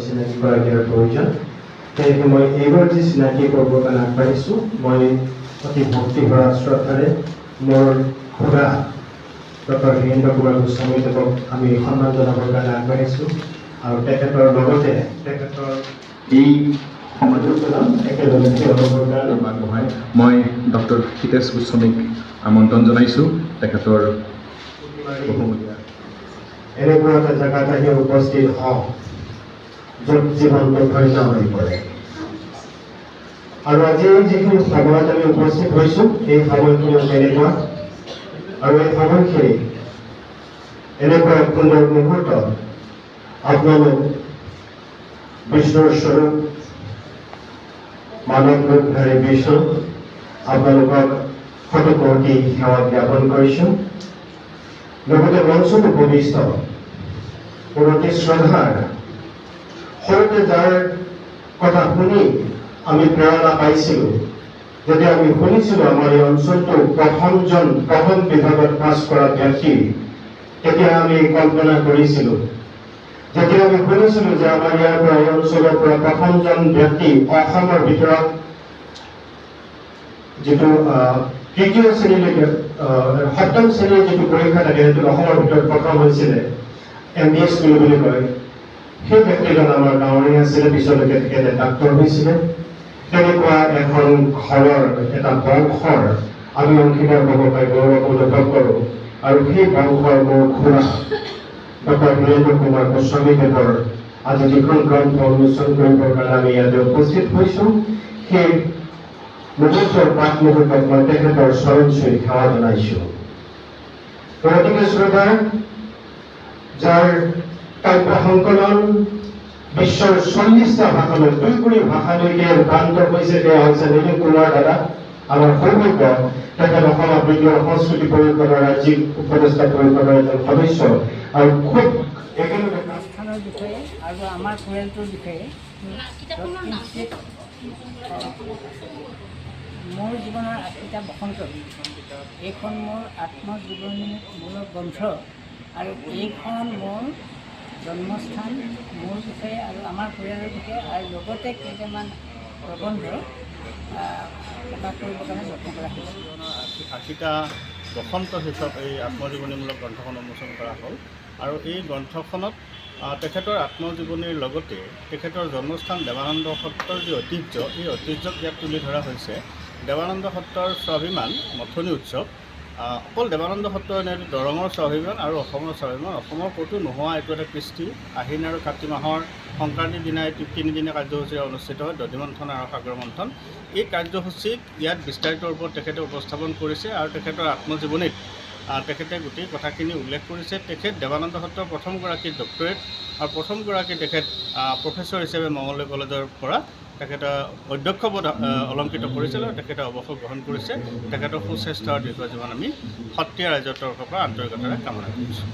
চিনাকি কৰাৰ প্ৰয়োজন সেয়েহে মই এইবাৰ যি চিনাকি কৰিবৰ কাৰণে আগবাঢ়িছোঁ মই অতি ভক্তি ভৰা শ্ৰদ্ধাৰে মোৰ খুৰা ডক্টৰ হীৰেন্দ্ৰ কুমাৰ গোস্বামীদেৱক আমি সন্মান জনাবৰ কাৰণে আগবাঢ়িছোঁ আৰু তেখেতৰ লগতে তেখেতৰ এই সমাজত একেলগে থিয় হ'বৰ কাৰণে আগবঢ়াই মই ডক্টৰ হিতেশ গোস্বামীক আমন্ত্ৰণ জনাইছোঁ তেখেতৰ এনেকুৱা এটা জেগাত আহি উপস্থিত হওঁ য'ত জীৱনটো ধন্য হৈ পৰে আৰু আজি যিখিনি সময়ত আমি উপস্থিত হৈছোঁ এই সময়খিনিও তেনেকুৱা আৰু এই সময়খিনি এনেকুৱা এক সুন্দৰ মুহূৰ্তত আপোনালোক বিষ্ণুৰ স্বৰূপ মানৱ ৰূপধাৰী বিষ্ণু আপোনালোকক শতকোটি সেৱা জ্ঞাপন কৰিছোঁ লগতে মঞ্চত উপবিষ্ট অতি শ্ৰদ্ধাৰ সৰুতে যাৰ কথা শুনি আমি প্ৰেৰণা পাইছিলোঁ যেতিয়া আমি শুনিছিলোঁ আমাৰ এই অঞ্চলটো প্ৰথম বিভাগত পাছ কৰা ব্যক্তি তেতিয়া আমি কল্পনা কৰিছিলোঁ যেতিয়া আমি শুনিছিলোঁ যে আমাৰ ইয়াৰ পৰা এই অঞ্চলৰ পৰা প্ৰথমজন ব্যক্তি অসমৰ ভিতৰত যিটো তৃতীয় শ্ৰেণীলৈকে সপ্তম শ্ৰেণীৰ যিটো পৰীক্ষা থাকে সেইটো অসমৰ ভিতৰত প্ৰথম হৈছিলে MBA স্কুল বুলি কয় সেই ব্যক্তিজন আমাৰ গাঁৱৰে আছিলে পিছলৈকে তেখেতে ডাক্তৰ হৈছিলে তেনেকুৱা এখন ঘৰৰ এটা বংশৰ আমি অংশীদাৰ হ'ব পাই গৌৰৱ অনুভৱ কৰোঁ আৰু সেই বংশৰ মোৰ খুৰা ডক্টৰ হীৰেন্দ্ৰ কুমাৰ গোস্বামীদেৱৰ আজি যিখন গ্ৰন্থ উন্মোচন কৰিবৰ কাৰণে আমি ইয়াতে উপস্থিত হৈছোঁ সেই মুহূৰ্তৰ প্ৰাক মুহূৰ্তত মই তেখেতৰ চৰণ চুই সেৱা জনাইছোঁ গতিকে শ্ৰোতা যাৰ কাব্য সংকলন বিশ্বৰ 40টা ভাষালৈ 2 কোটি ভাষালৈকে ৰূপান্তৰ হৈছে তেওঁ হৈছে নীল কুমাৰ দাদা আমাৰ সৌভাগ্য তেখেত অসম আবৃত্তি সংস্কৃতি পৰিষদৰ ৰাজ্যিক উপদেষ্টা পৰিষদৰ এজন সদস্য আৰু খুব একেলগে স্থানৰ বিষয়ে আৰু আমাৰ পৰিয়ালটোৰ বিষয়ে মোৰ জীৱনৰ 8টা বসন্ত এইখন মোৰ আত্মজীৱনীমূলক গ্ৰন্থ আৰু এইখন মোৰ জন্মস্থান মোৰ বিষয়ে আৰু আমাৰ পৰিয়ালৰ বিষয়ে আৰু লগতে কেইটামান প্ৰবন্ধ প্ৰকাশ কৰিবৰ কাৰণে যত্ন কৰা হৈছে 80টা বসন্ত শীৰ্ষক এই আত্মজীৱনীমূলক গ্ৰন্থখন উন্মোচন কৰা হ'ল আৰু এই গ্ৰন্থখনত তেখেতৰ আত্মজীৱনীৰ লগতে তেখেতৰ জন্মস্থান দেৱানন্দ সত্ৰৰ যি ঐতিহ্য এই ঐতিহ্যক ইয়াত তুলি ধৰা হৈছে দেৱানন্দ সত্ৰৰ স্বাভিমান মথনি উৎসৱ অকল দেৱানন্দ সত্ৰ এনেই দৰঙৰ স্বাভিমান আৰু অসমৰ স্বাভিমান অসমৰ ক'তো নোহোৱা এইটো এটা কৃষ্টি আহিন আৰু কাতি মাহৰ সংক্ৰান্তিৰ দিনাই 3দিনীয়া কাৰ্যসূচী অনুষ্ঠিত হয় দধি মন্থন আৰু সাগৰ মন্থন এই কাৰ্যসূচীক ইয়াত বিস্তাৰিত ৰূপত তেখেতে উপস্থাপন কৰিছে আৰু তেখেতৰ আত্মজীৱনীত তেখেতে গোটেই কথাখিনি উল্লেখ কৰিছে তেখেত দেৱানন্দ সত্ৰৰ প্ৰথমগৰাকী ডক্টৰেট আৰু প্ৰথমগৰাকী তেখেত প্ৰফেচৰ হিচাপে মঙলদৈ কলেজৰ পৰা তেখেতে অধ্যক্ষ পদ অলংকৃত কৰিছিল আৰু তেখেতে অৱসৰ গ্ৰহণ কৰিছে তেখেতৰ সুস্বাস্থ্য আৰু দীৰ্ঘ জীৱন আমি সত্ৰীয়া ৰাইজৰ তৰফৰ পৰা আন্তৰিকতাৰে কামনা কৰিছোঁ